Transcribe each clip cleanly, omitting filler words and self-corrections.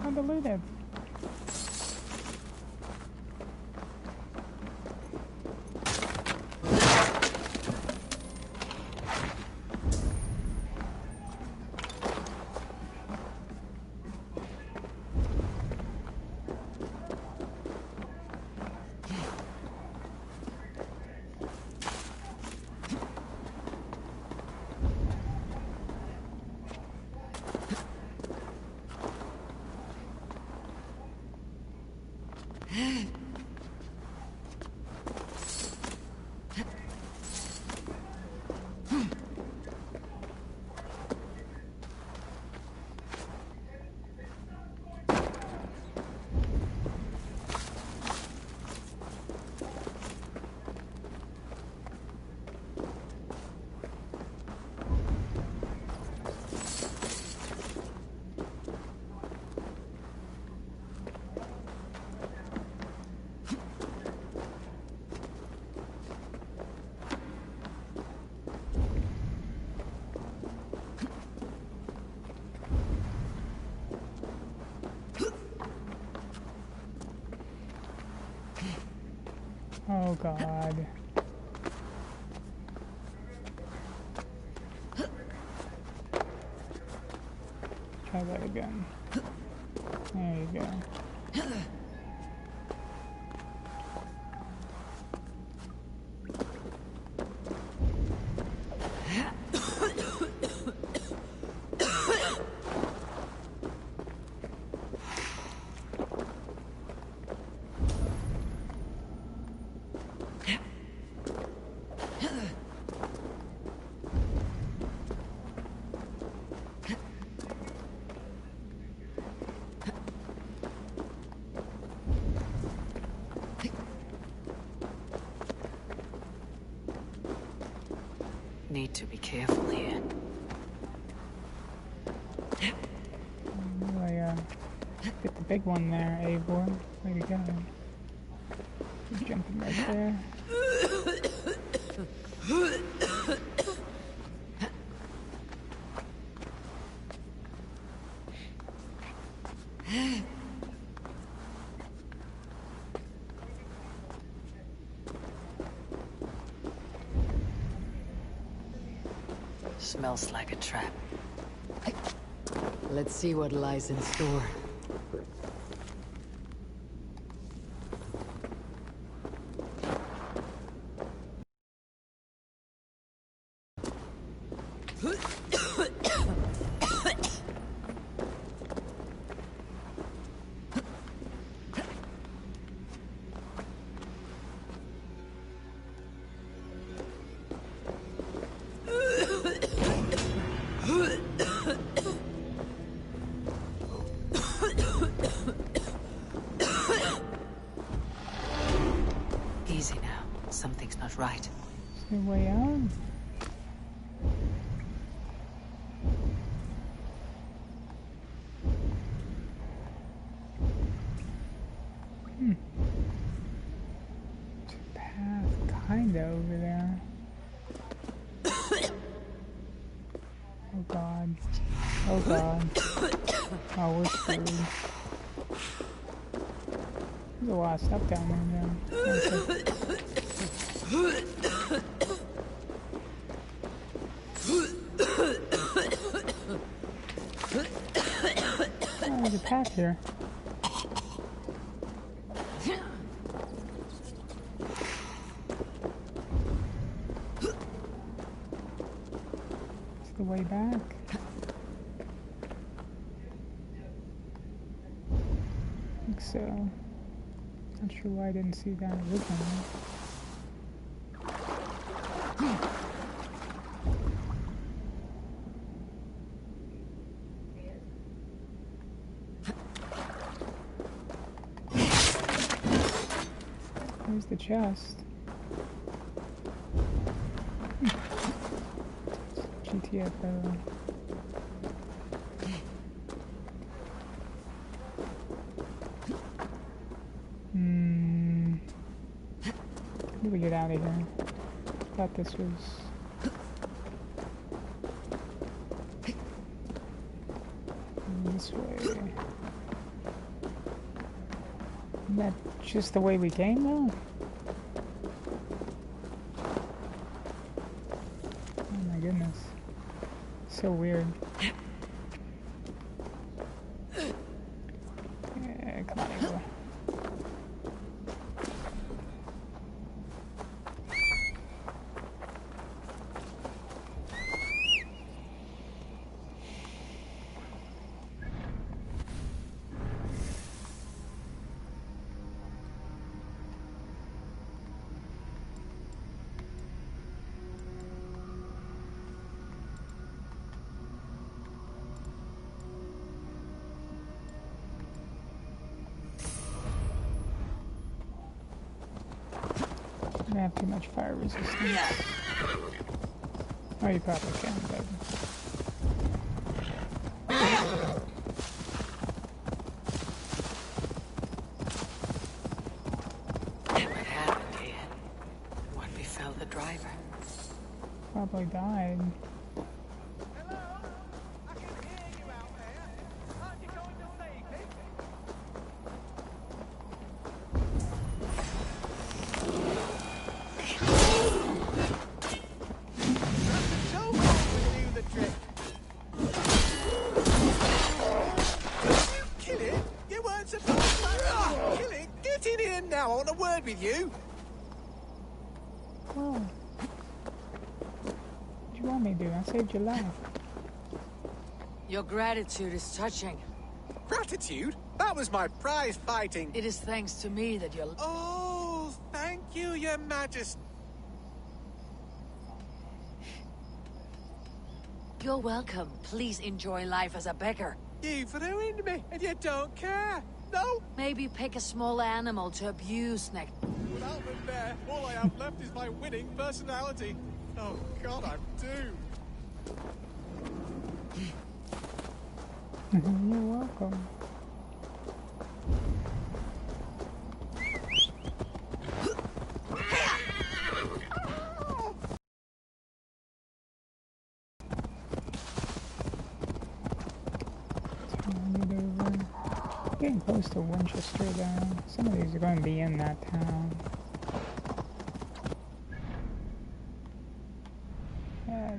Unbelievable. Oh God. Try that again. There you go. Need to be careful here. Get the big one there, Eivor. Way to go. He's jumping right there. Smells like a trap. Let's see what lies in store. Easy now. Something's not right. Is there a way out? Path kinda over there. Oh God. Oh God. Oh, we're screwed. There's a lot of stuff down there now. Okay. Oh, there's a path here. way back? I think so. Not sure why I didn't see that originally. Where's the chest? GTFO. How do we get out of here? Thought this was... this way. Isn't that just the way we came, though? Oh my goodness. So weird. Yeah, come on, Ava. I have too much fire resistance. Oh, you probably can, but... What happened here? What befell the driver? Probably died. Hello? I can hear you out there. Aren't you going to save me? So wrong with you, the trick. You kill it? You weren't supposed to kill it. Get in here now. I want a word with you. Oh. What do you want me to do? I saved your life. Your gratitude is touching. Gratitude? That was my prize fighting. It is thanks to me that you're... Oh, thank you, Your Majesty. You're welcome. Please enjoy life as a beggar. You've ruined me, and you don't care. No? Maybe pick a small animal to abuse next... Without them there, all I have left is my winning personality. Oh, God, I'm doomed. You're welcome. Getting close to Winchester though. Some of these are going to be in that town. Yeah,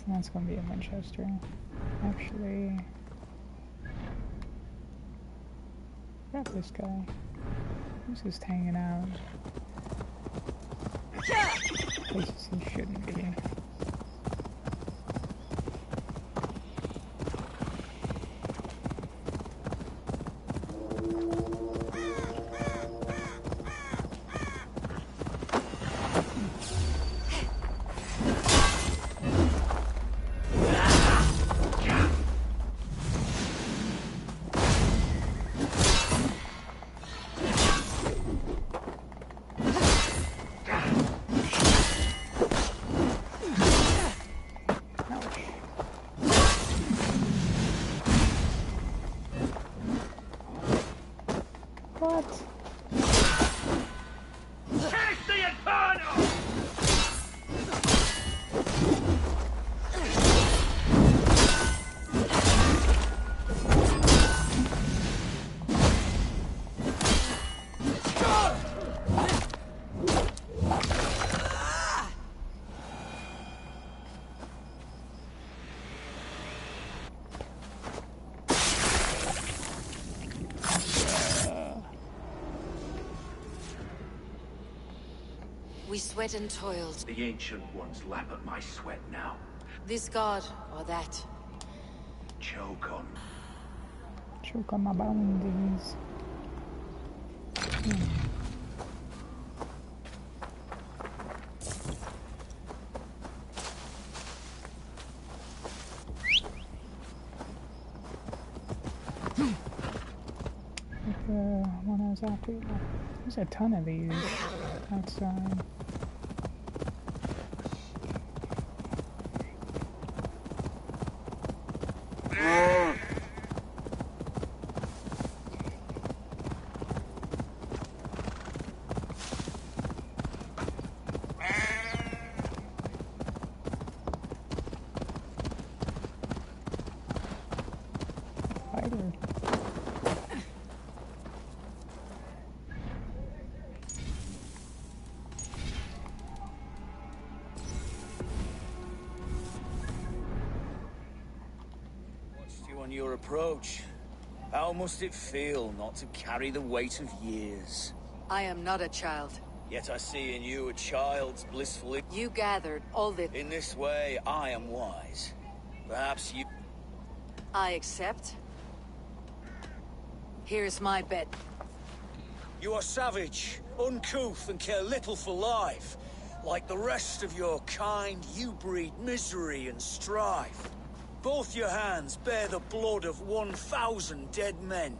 that's going to be in Winchester. Actually, got this guy. Who's just hanging out? Places he shouldn't be. What? Taste the Inferno! We sweat and toiled. The Ancient Ones lap at my sweat now. This god or that. Choke on. Choke on my bounties. One I was after. There's a ton of these outside. Spider. On your approach. How must it feel not to carry the weight of years? I am not a child. Yet I see in you a child's blissful... You gathered all the... In this way, I am wise. Perhaps you... I accept. Here's my bet. You are savage, uncouth, and care little for life. Like the rest of your kind, you breed misery and strife. Both your hands bear the blood of 1,000 dead men.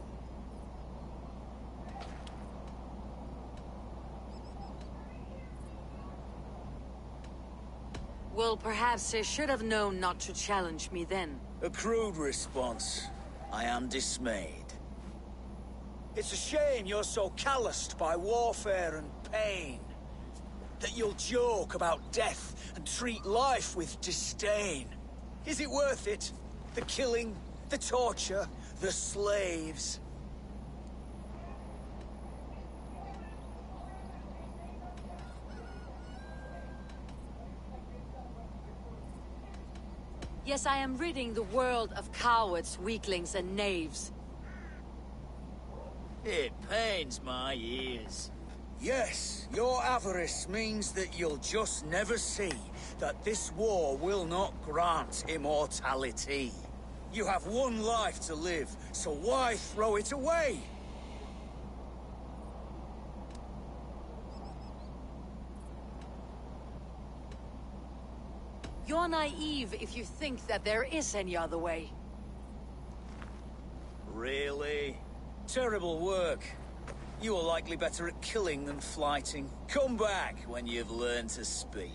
Well, perhaps I should have known not to challenge me then. A crude response. I am dismayed. It's a shame you're so calloused by warfare and pain. That you'll joke about death and treat life with disdain. Is it worth it? The killing, the torture, the slaves. Yes, I am ridding the world of cowards, weaklings, and knaves. It pains my ears. Yes, your avarice means that you'll just never see that this war will not grant immortality. You have one life to live, so why throw it away? You're naive if you think that there is any other way. Really? Terrible work. You are likely better at killing than flighting. Come back when you've learned to speak.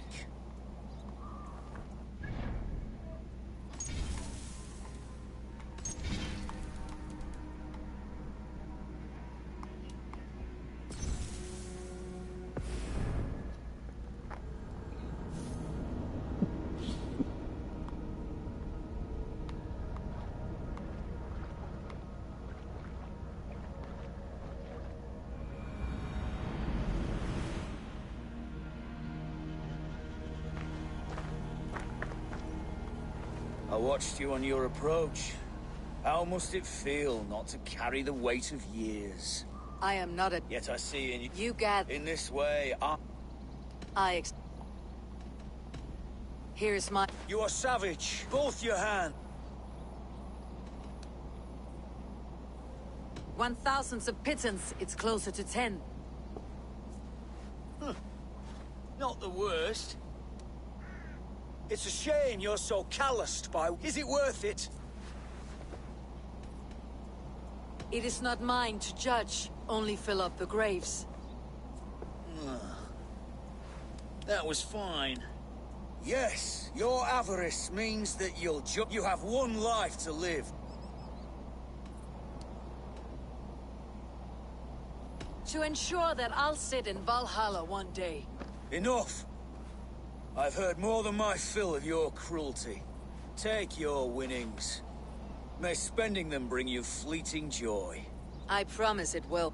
I watched you on your approach. How must it feel not to carry the weight of years? I am not a... Yet I see in you... You gather... In this way, Here's my... You are savage. Both your hands. 1,000's a pittance. It's closer to 10. Not the worst. It's a shame you're so calloused by... Is it worth it? It is not mine to judge. Only fill up the graves. That was fine. Yes, your avarice means that you have one life to live. To ensure that I'll sit in Valhalla one day. Enough! I've heard more than my fill of your cruelty. Take your winnings. May spending them bring you fleeting joy. I promise it will.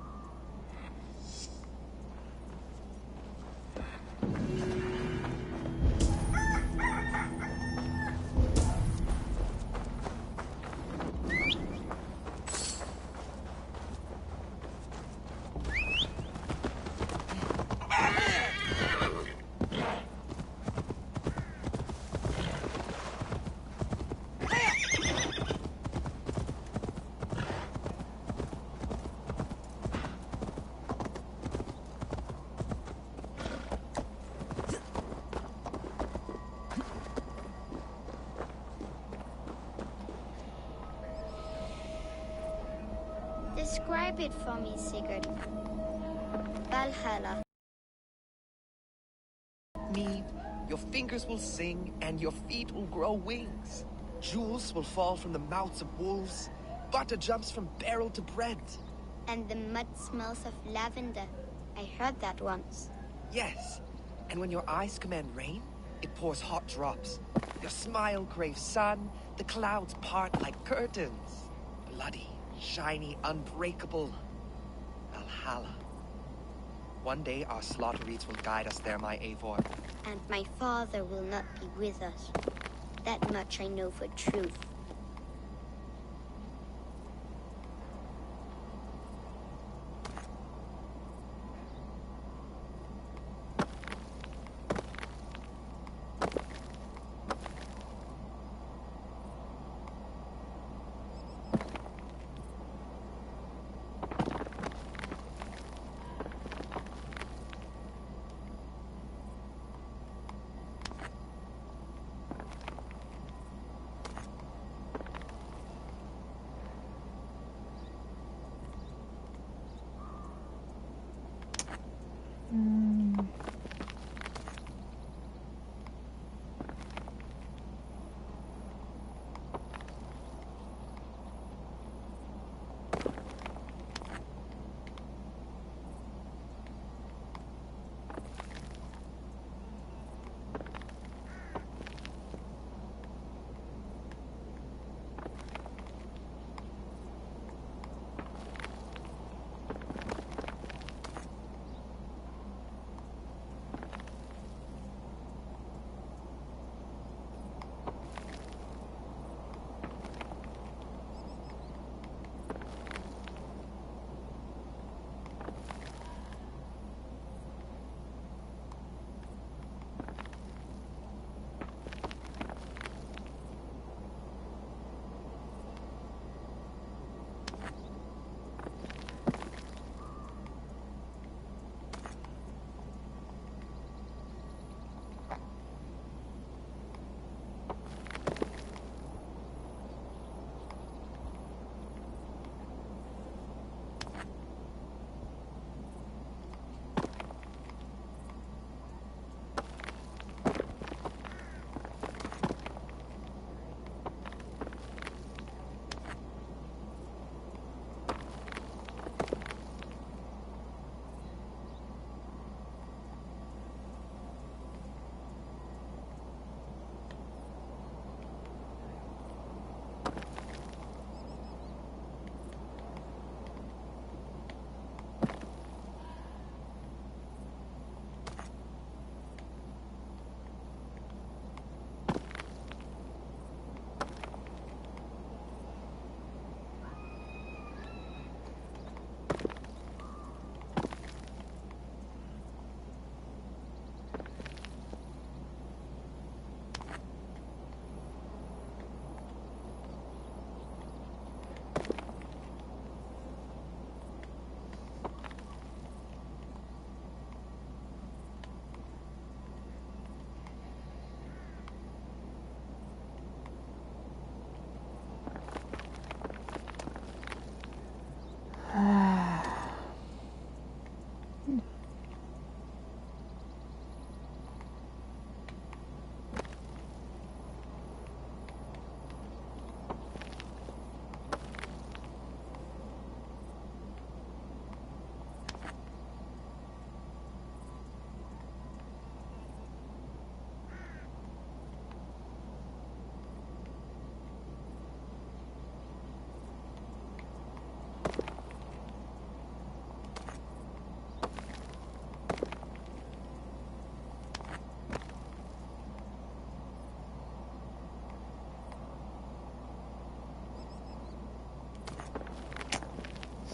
Describe it for me, Sigurd. Valhalla. Me, your fingers will sing and your feet will grow wings. Jewels will fall from the mouths of wolves. Butter jumps from barrel to bread. And the mud smells of lavender. I heard that once. Yes, and when your eyes command rain, it pours hot drops. Your smile craves sun, the clouds part like curtains. Bloody, shiny, unbreakable. Valhalla. One day our slaughter reeds will guide us there, my Eivor. And my father will not be with us. That much I know for truth.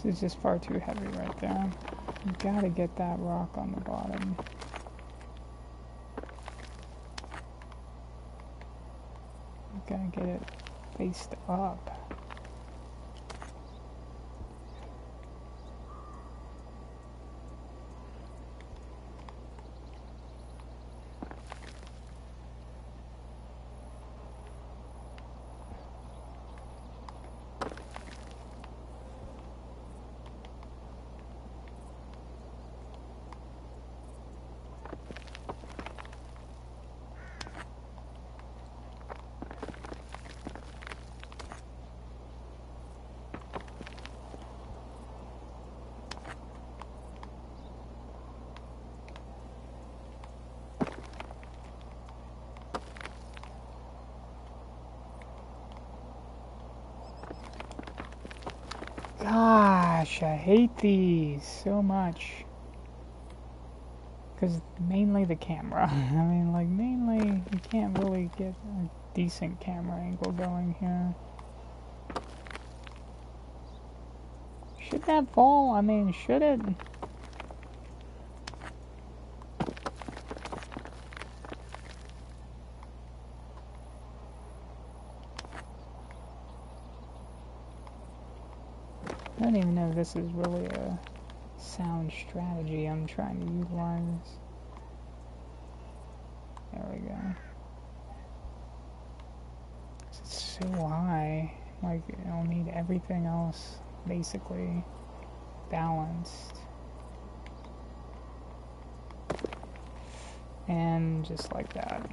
This is just far too heavy right there. You gotta get that rock on the bottom. You gotta get it faced up. Gosh, I hate these so much. Because mainly the camera. I mean, like, mainly you can't really get a decent camera angle going here. Should that fall? I mean, should it? I don't even know if this is really a sound strategy I'm trying to utilize. There we go. It's so high. Like, I'll need everything else basically balanced. And just like that.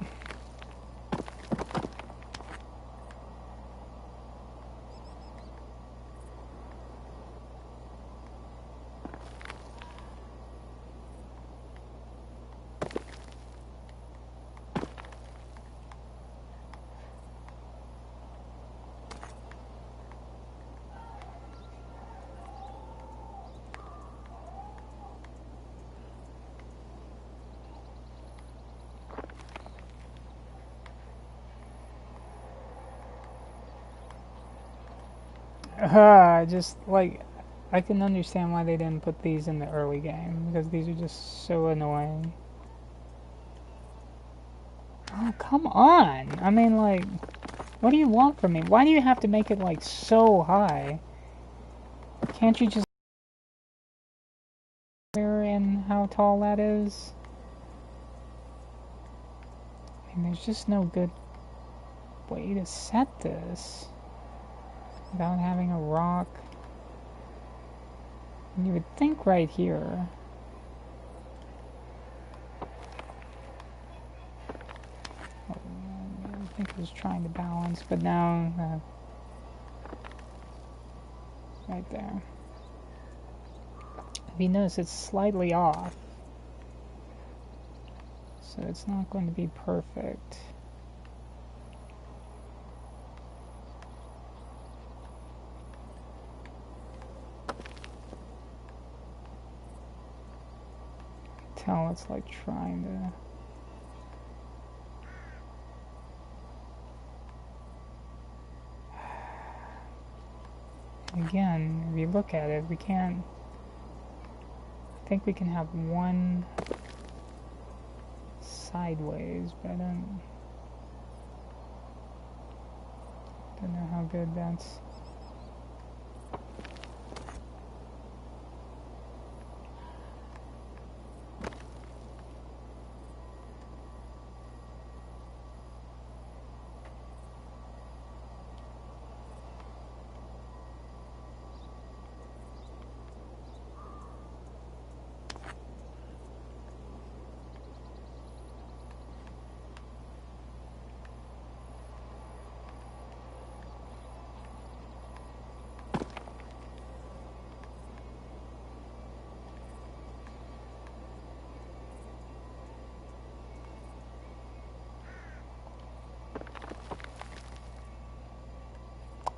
Just like, I can understand why they didn't put these in the early game, because these are just so annoying. Oh, come on! I mean, like, what do you want from me? Why do you have to make it, like, so high? Can't you just in how tall that is? I mean, there's just no good way to set this without having a rock. And you would think right here. Oh, I think I was trying to balance, but now, right there. If you notice, it's slightly off. So it's not going to be perfect. Tell it's like trying to... Again, if you look at it, we can't... I think we can have one sideways, but I don't know how good that's...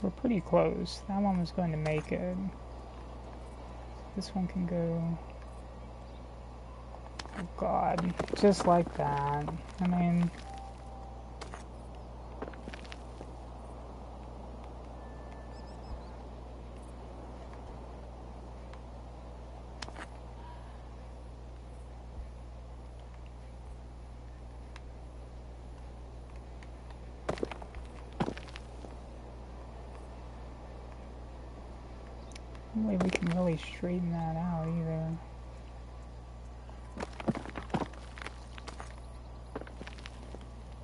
We're pretty close. That one was going to make it. This one can go... Oh god, just like that. I mean... No way we can really straighten that out either.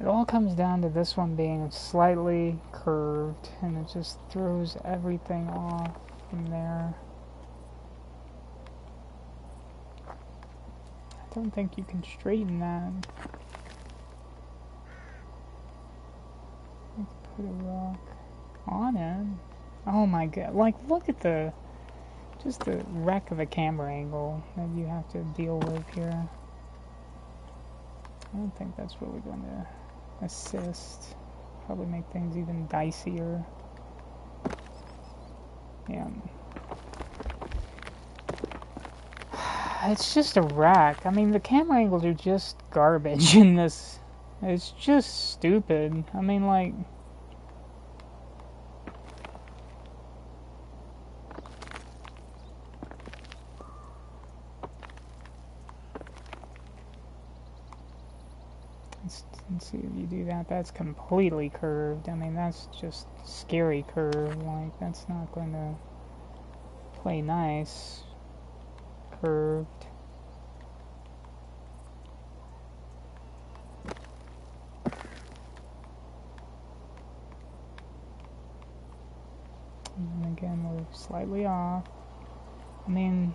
It all comes down to this one being slightly curved, and it just throws everything off from there. I don't think you can straighten that. Let's put a rock on it. Oh my god, like look at the... just the wreck of a camera angle that you have to deal with here. I don't think that's really going to assist. Probably make things even dicier. Yeah, It's just a wreck. I mean, the camera angles are just garbage in this. It's just stupid. I mean, like... Let's see if you do that. That's completely curved. I mean, that's just scary curve. Like, that's not going to play nice. Curved. And again, we're slightly off. I mean,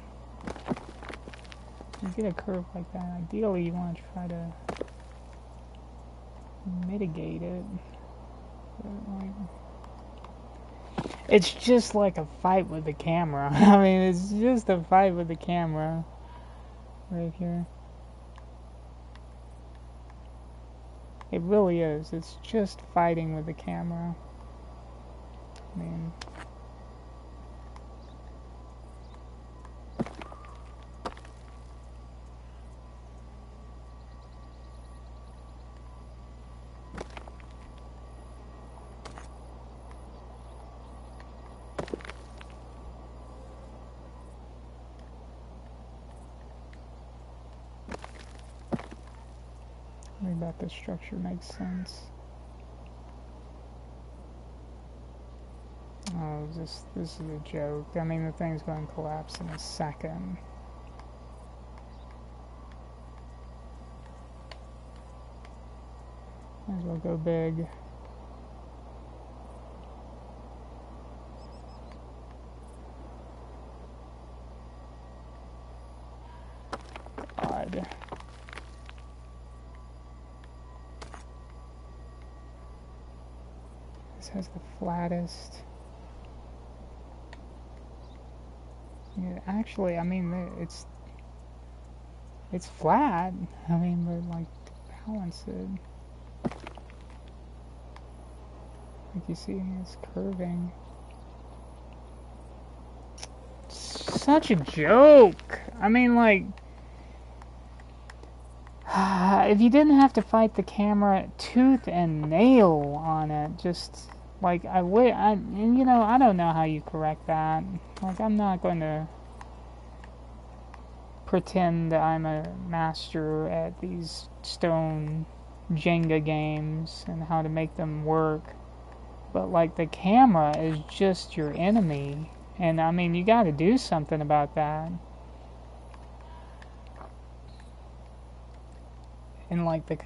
you get a curve like that, ideally you want to try to mitigate it. But, like, it's just like a fight with the camera. I mean, it's just a fight with the camera right here. It really is. It's just fighting with the camera. I mean... I bet the structure makes sense. Oh, this is a joke. I mean, the thing's going to collapse in a second. Might as well go big. God. This has the flattest. Yeah, actually, I mean, it's flat. I mean, but like to balance it, like you see, it's curving. It's such a joke. I mean, like, if you didn't have to fight the camera tooth and nail on it, just like and you know, I don't know how you correct that. Like, I'm not going to pretend that I'm a master at these stone Jenga games and how to make them work. But like, the camera is just your enemy, and I mean, you got to do something about that. And like the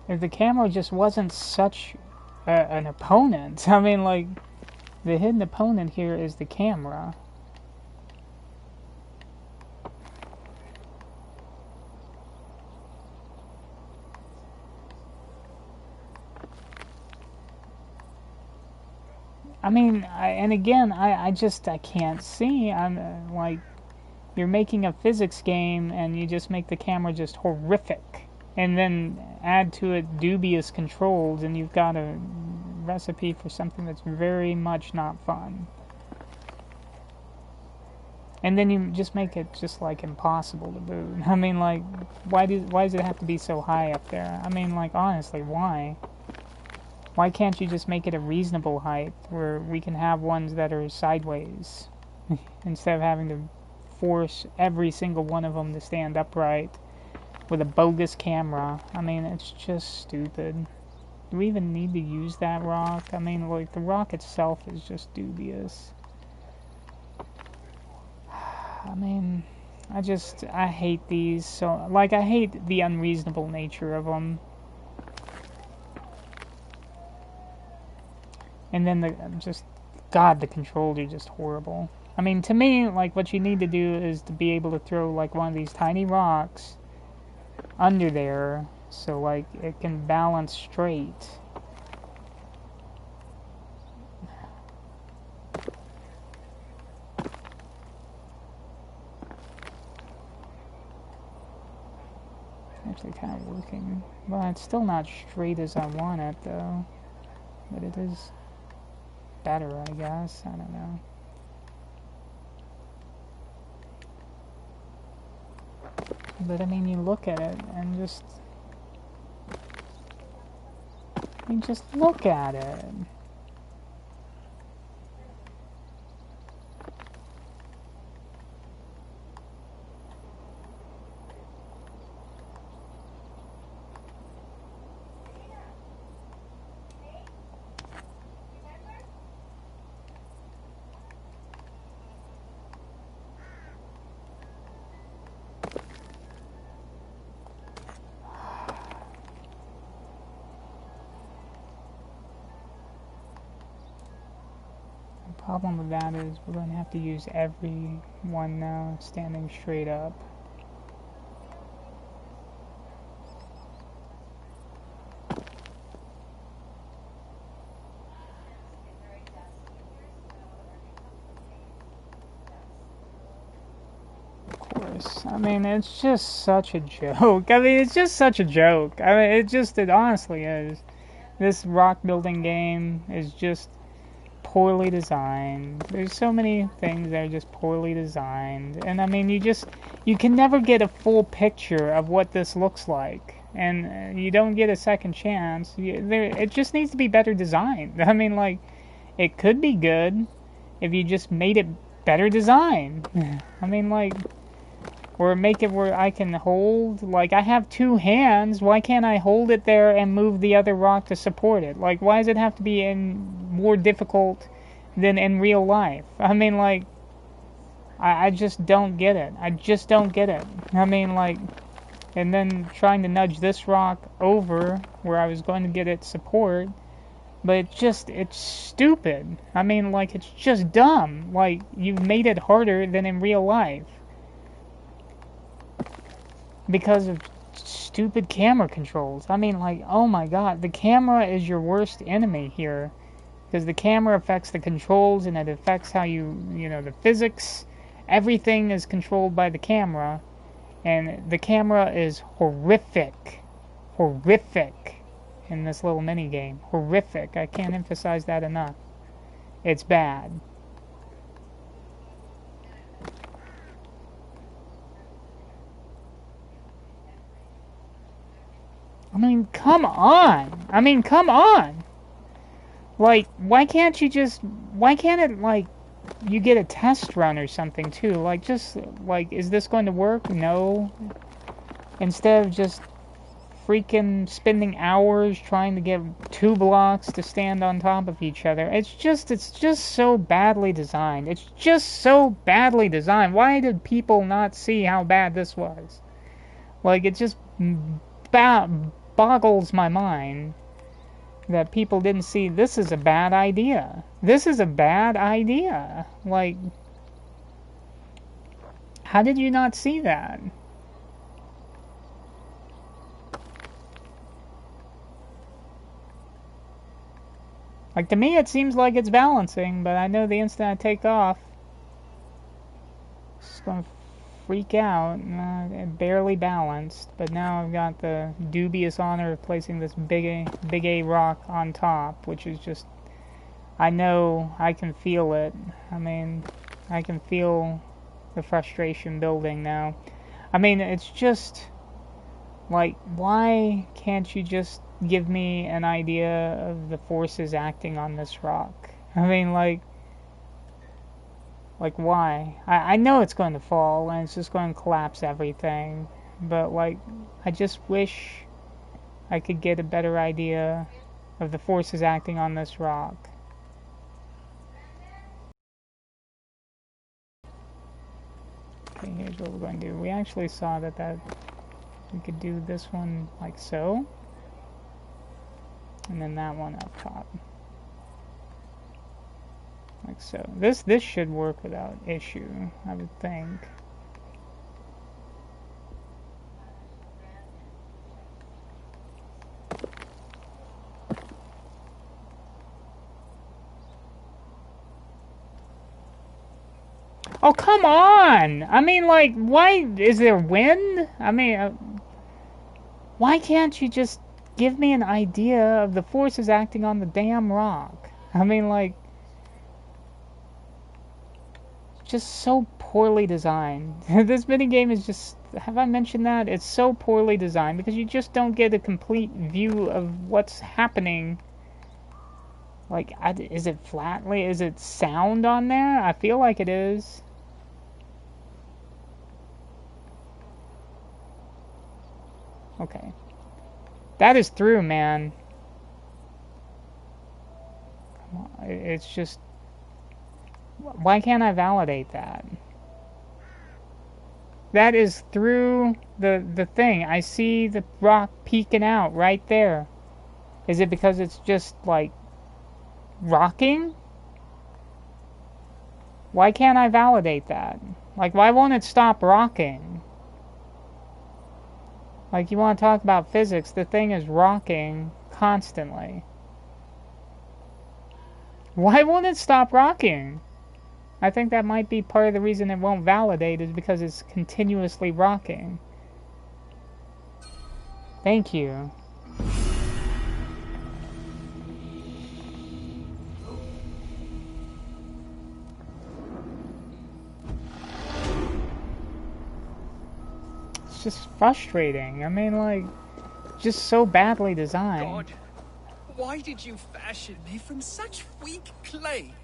if the camera just wasn't such an opponent, I mean, like, the hidden opponent here is the camera. I mean, and again, I can't see. I'm like, you're making a physics game and you just make the camera just horrific, and then add to it dubious controls, and you've got a recipe for something that's very much not fun. And then you just make it just like impossible to boot. I mean, like, why does it have to be so high up there? I mean, like, honestly, why? Why can't you just make it a reasonable height where we can have ones that are sideways instead of having to force every single one of them to stand upright with a bogus camera? I mean, it's just stupid. Do we even need to use that rock? I mean, like, the rock itself is just dubious. I mean, I hate these. So, like, I hate the unreasonable nature of them. And then God, the controls are just horrible. I mean, to me, like, what you need to do is to be able to throw, like, one of these tiny rocks under there, so, like, it can balance straight. Actually kind of working Well, it's still not straight as I want it, though. But it is better, I guess. I don't know. But I mean, you look at it and just... I mean, just look at it. The problem with that is we're going to have to use every one now standing straight up. Of course. I mean, it's just such a joke. I mean, it's just such a joke. I mean, it honestly is. This rock building game is just poorly designed. There's so many things that are just poorly designed. And I mean, you can never get a full picture of what this looks like. And you don't get a second chance. It just needs to be better designed. I mean, like, it could be good if you just made it better designed. I mean, like, or make it where I can hold, like, I have two hands, why can't I hold it there and move the other rock to support it? Like, why does it have to be more difficult than in real life? I mean, like, I just don't get it. I just don't get it. I mean, like, and then trying to nudge this rock over where I was going to get its support, but it's stupid. I mean, like, it's just dumb. Like, you've made it harder than in real life. Because of stupid camera controls. I mean, like, oh my god, the camera is your worst enemy here. Because the camera affects the controls, and it affects how you know, the physics. Everything is controlled by the camera. And the camera is horrific. Horrific in this little mini game. Horrific. I can't emphasize that enough. It's bad. I mean, come on! I mean, come on! Like, why can't it, like, you get a test run or something, too? Like, just, like, is this going to work? No. Instead of just freaking spending hours trying to get two blocks to stand on top of each other. It's just so badly designed. It's just so badly designed. Why did people not see how bad this was? Like, it just boggles my mind that people didn't see this is a bad idea. This is a bad idea. Like, how did you not see that? Like, to me it seems like it's balancing, but I know the instant I take off, it's going to freak out. Barely balanced, but now I've got the dubious honor of placing this big A rock on top, which is just, I know, I can feel it. I mean, I can feel the frustration building now. I mean, it's just, like, why can't you just give me an idea of the forces acting on this rock? I mean, like why? I know it's going to fall and it's just going to collapse everything, but, like, I just wish I could get a better idea of the forces acting on this rock. Okay, here's what we're going to do. We actually saw that we could do this one like so, and then that one up top. Like so. This should work without issue, I would think. Oh, come on! I mean, like, why is there wind? I mean, why can't you just give me an idea of the forces acting on the damn rock. I mean, like, just so poorly designed. This minigame is just, have I mentioned that? It's so poorly designed because you just don't get a complete view of what's happening. Like, is it flatly? Is it sound on there? I feel like it is. Okay. That is through, man. It's just... Why can't I validate that? That is through the thing. I see the rock peeking out right there. Is it because it's just, like, rocking? Why can't I validate that? Like, why won't it stop rocking? Like, you want to talk about physics, the thing is rocking constantly. Why won't it stop rocking? I think that might be part of the reason it won't validate is because it's continuously rocking. Thank you. It's just frustrating. I mean, like, just so badly designed. God, why did you fashion me from such weak clay?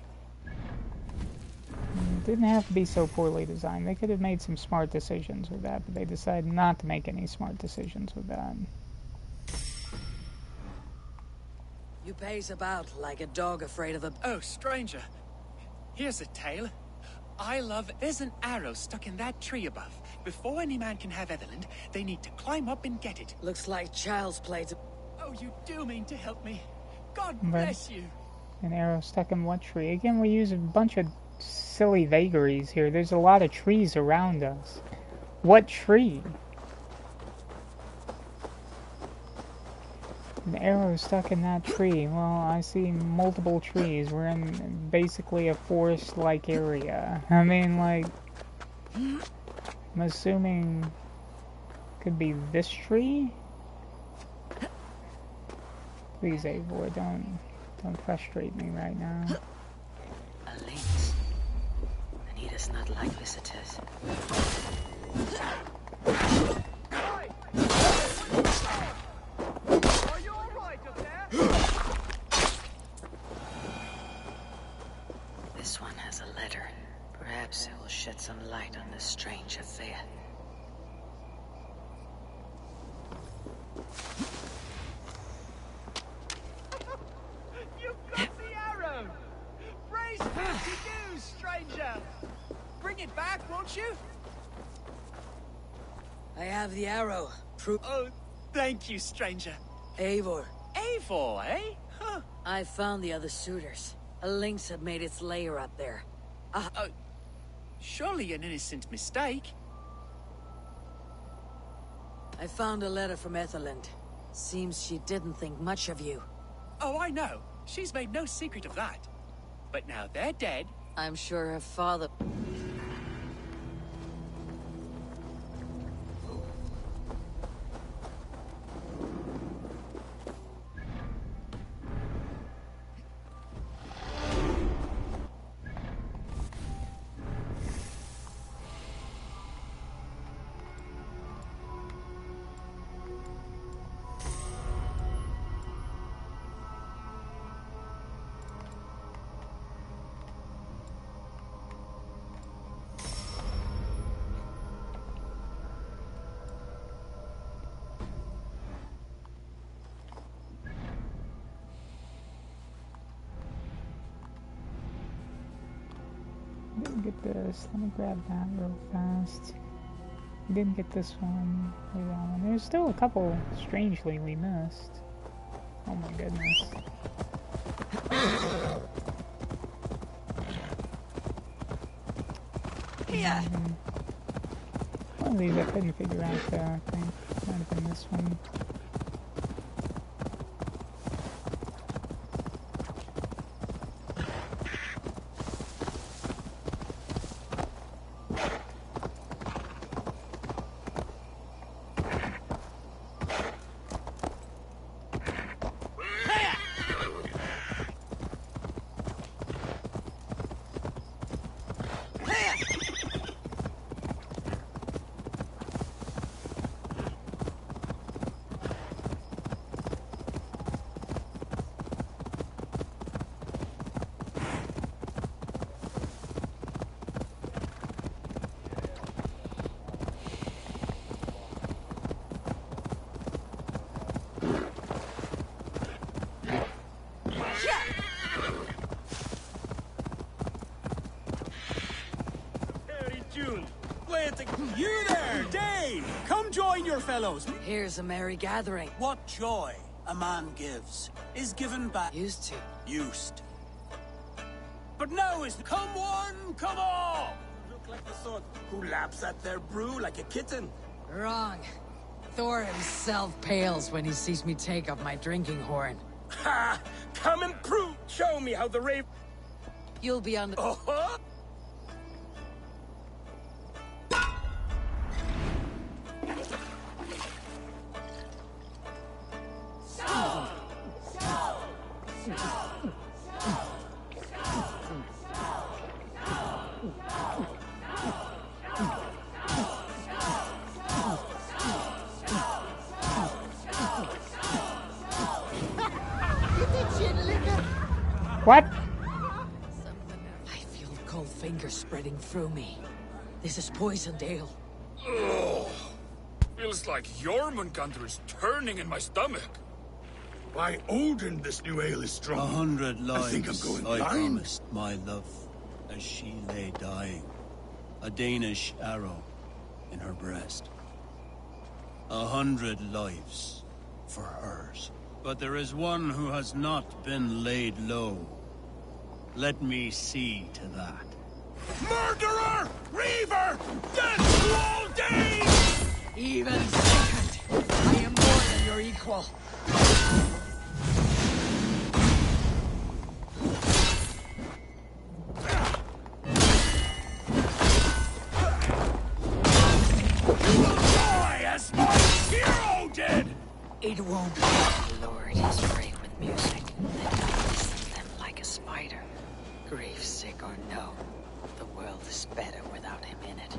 It didn't have to be so poorly designed. They could have made some smart decisions with that, but they decided not to make any smart decisions with that. You pace about like a dog afraid of a... Oh, stranger. Here's a tale. There's an arrow stuck in that tree above. Before any man can have Etherland, they need to climb up and get it. Looks like child's play to... Oh, you do mean to help me. God bless you. An arrow stuck in what tree? Again, we use a bunch of silly vagaries here. There's a lot of trees around us. What tree? An arrow stuck in that tree. Well, I see multiple trees. We're in basically a forest-like area. I mean, like, I'm assuming could be this tree? Please, Eivor, don't frustrate me right now. A lynx. Anita's not like visitors. Are you all right up there? This one has a letter. Perhaps it will shed some light on this strange affair. You've got the arrow! Praise be to you, stranger! Bring it back, won't you? I have the arrow. Proof. Oh, thank you, stranger. Eivor, Eivor, eh? Huh. I found the other suitors. A lynx had made its lair up there. Surely an innocent mistake. I found a letter from Etherland. Seems she didn't think much of you. Oh, I know. She's made no secret of that. But now they're dead. I'm sure her father... Didn't get this. Let me grab that real fast. We didn't get this one or that one. There's still a couple strangely we missed. Oh my goodness. Yeah. One of these I couldn't figure out though, I think. Might have been this one. You there, Dane! Come join your fellows. Here's a merry gathering. What joy a man gives is given back. Used to. Used. But now is come one, come all! Look like the sort who laps at their brew like a kitten. Wrong. Thor himself pales when he sees me take up my drinking horn. Ha! Come and prove! Show me how the rave... You'll be on the... Oh-huh! What? I feel cold fingers spreading through me. This is poisoned ale. Oh, feels like Jormungandr is turning in my stomach. By Odin, this new ale is strong. 100 lives I think I'm going I blind. promised my love as she lay dying. A Danish arrow in her breast. 100 lives for hers. But there is one who has not been laid low. Let me see to that. Murderer! Reaver! Death to all days! Even second, I am more than your equal. You will die as my hero did! It won't be lured his prey with music that dies them like a spider. Grief sick or no, the world is better without him in it.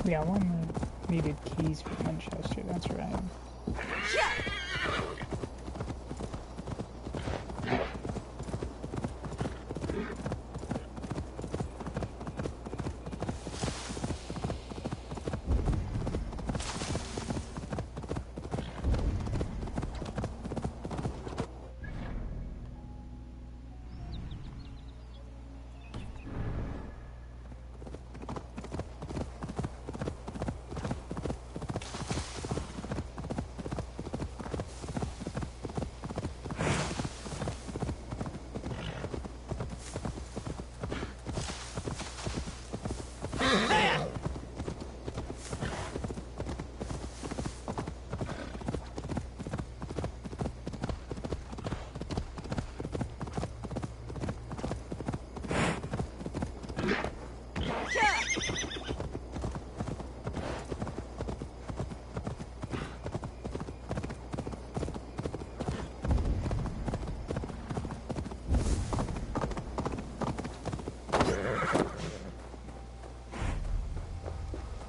Yeah, one needed keys for Winchester, that's right.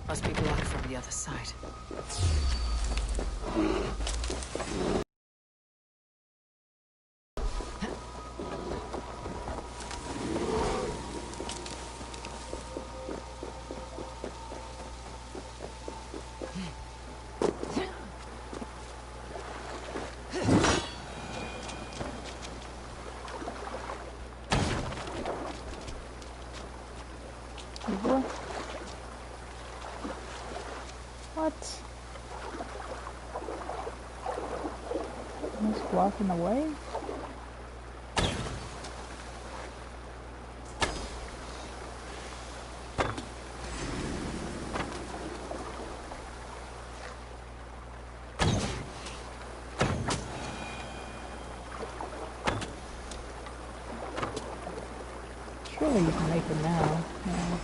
Must be blocked from the other side. What? He's blocking the way? Surely you can make it now. Yeah.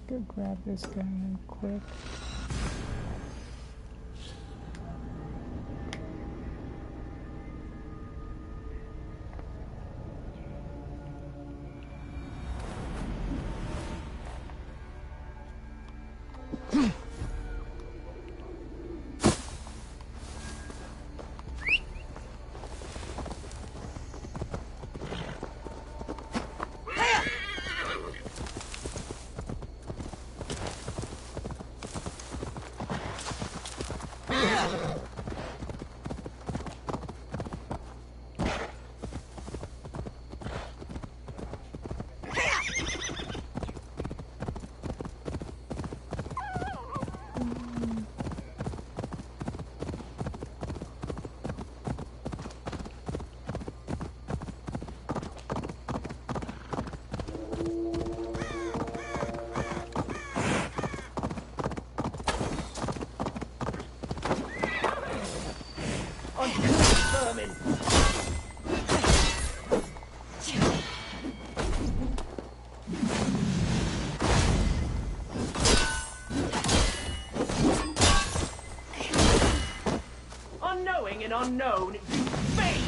Go grab this guy real quick. Unknowing and unknown, you fade!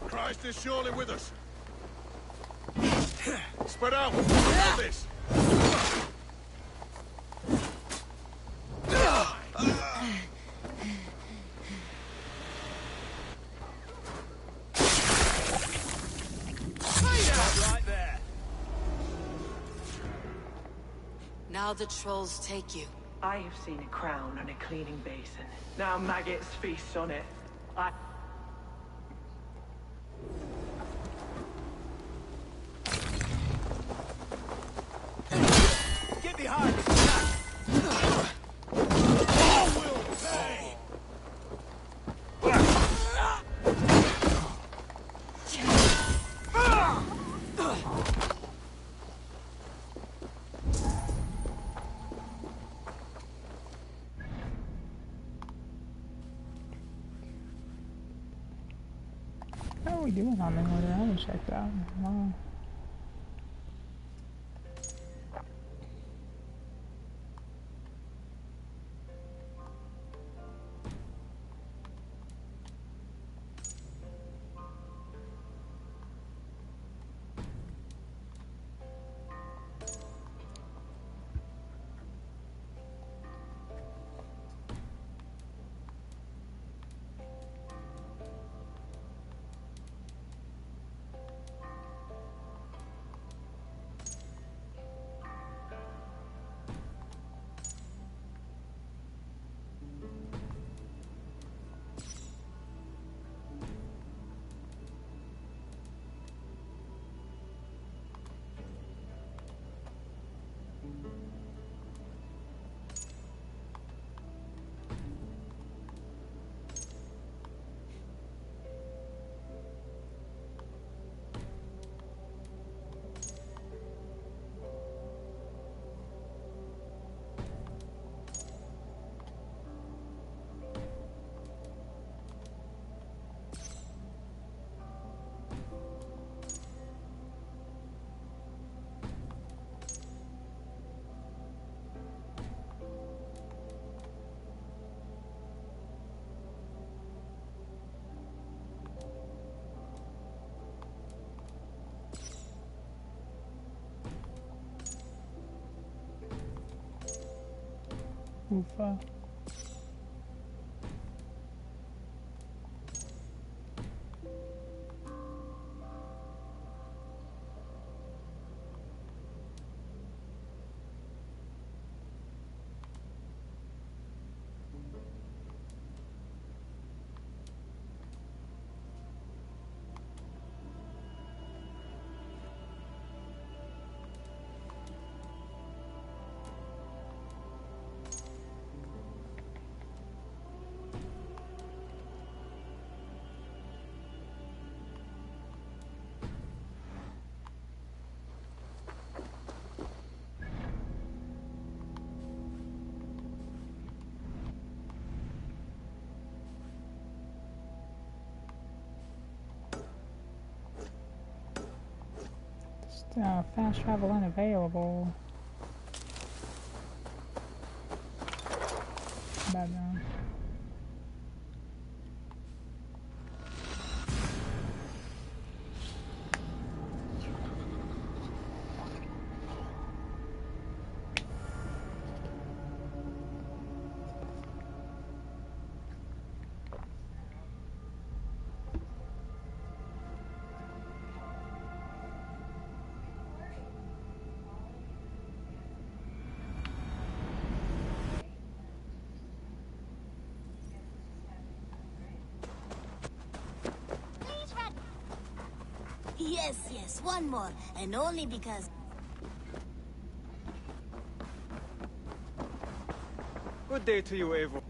Christ is surely with us. Spread out. Got this. Right there. Now the trolls take you. I have seen a crown on a cleaning basin. Now maggots feast on it. Get behind me. All will pay. How are we doing on the order? I haven't checked out. Wow. Oofa. Fast travel unavailable. Bad now. Yes, yes, one more, and only because... Good day to you, Evo.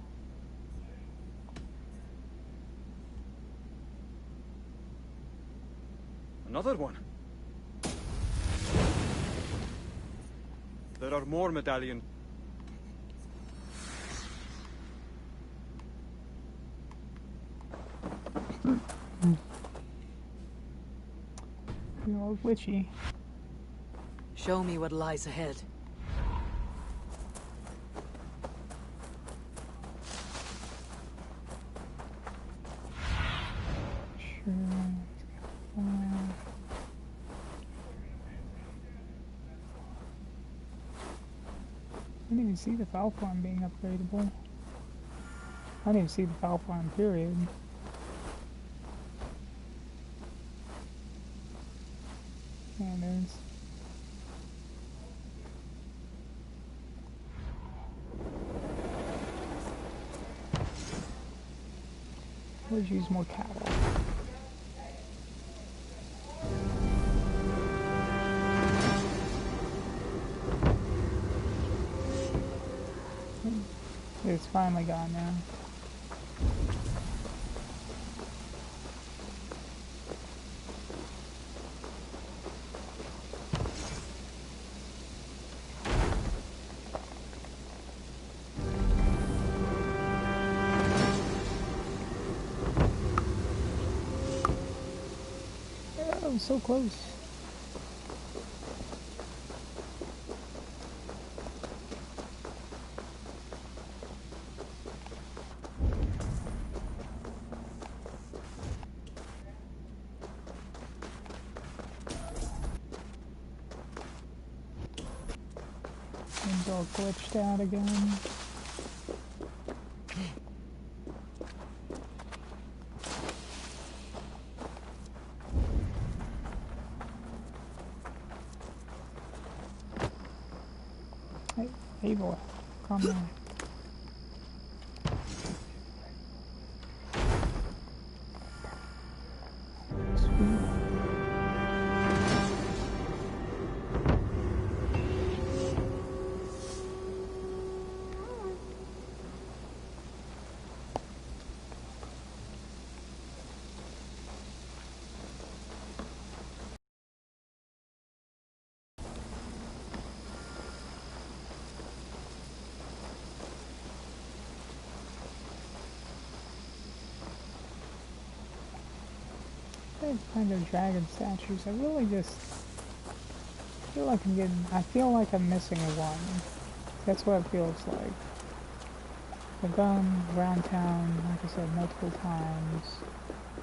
Another one. There are more medallions. You're all glitchy. Show me what lies ahead. Sure. I didn't even see the foul farm being upgradable. I didn't even see the foul farm, period. There it is. Let's use more cattle. It's finally gone now. Oh, so close. Things all glitched out again. Hey boy, calm down. Kind of dragon statues. I really just feel like I feel like I'm missing one. That's what it feels like. I've gone around town, like I said, multiple times.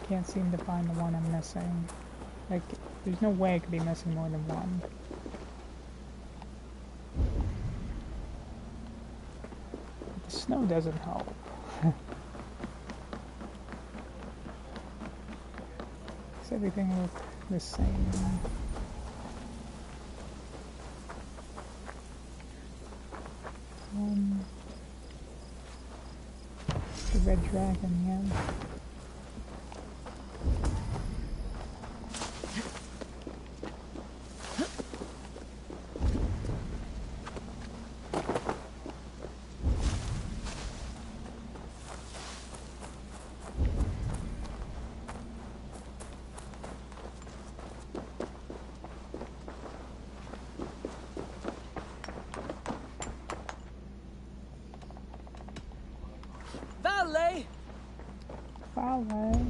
Can't seem to find the one I'm missing. Like, there's no way I could be missing more than one. snow doesn't help. Does everything look the same? The red dragon, yeah. Valhalla.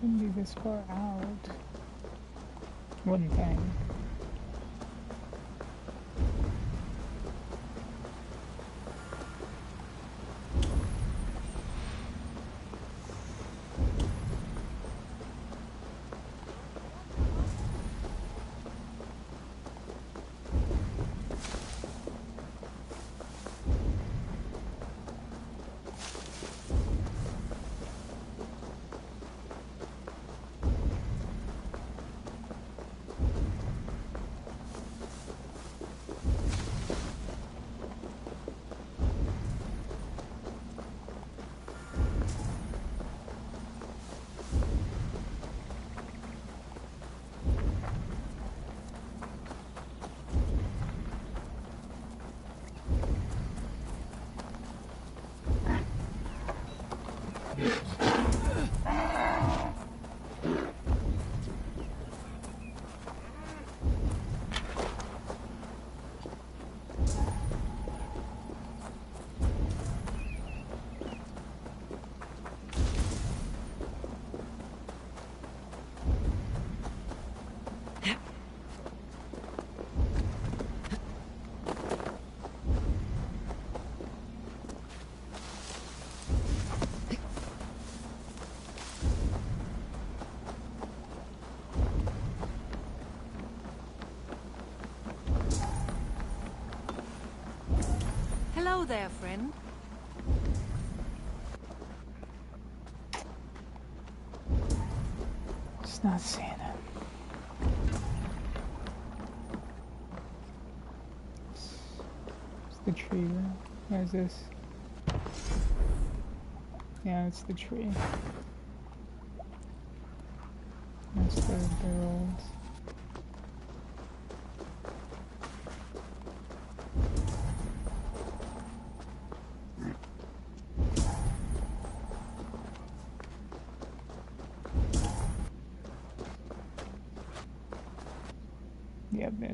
Wouldn't be this far out. Wouldn't think. Hello there, friend. Just not seeing it. It's the tree, right? Where's this? Yeah, it's the tree. That's the barrels. Yep,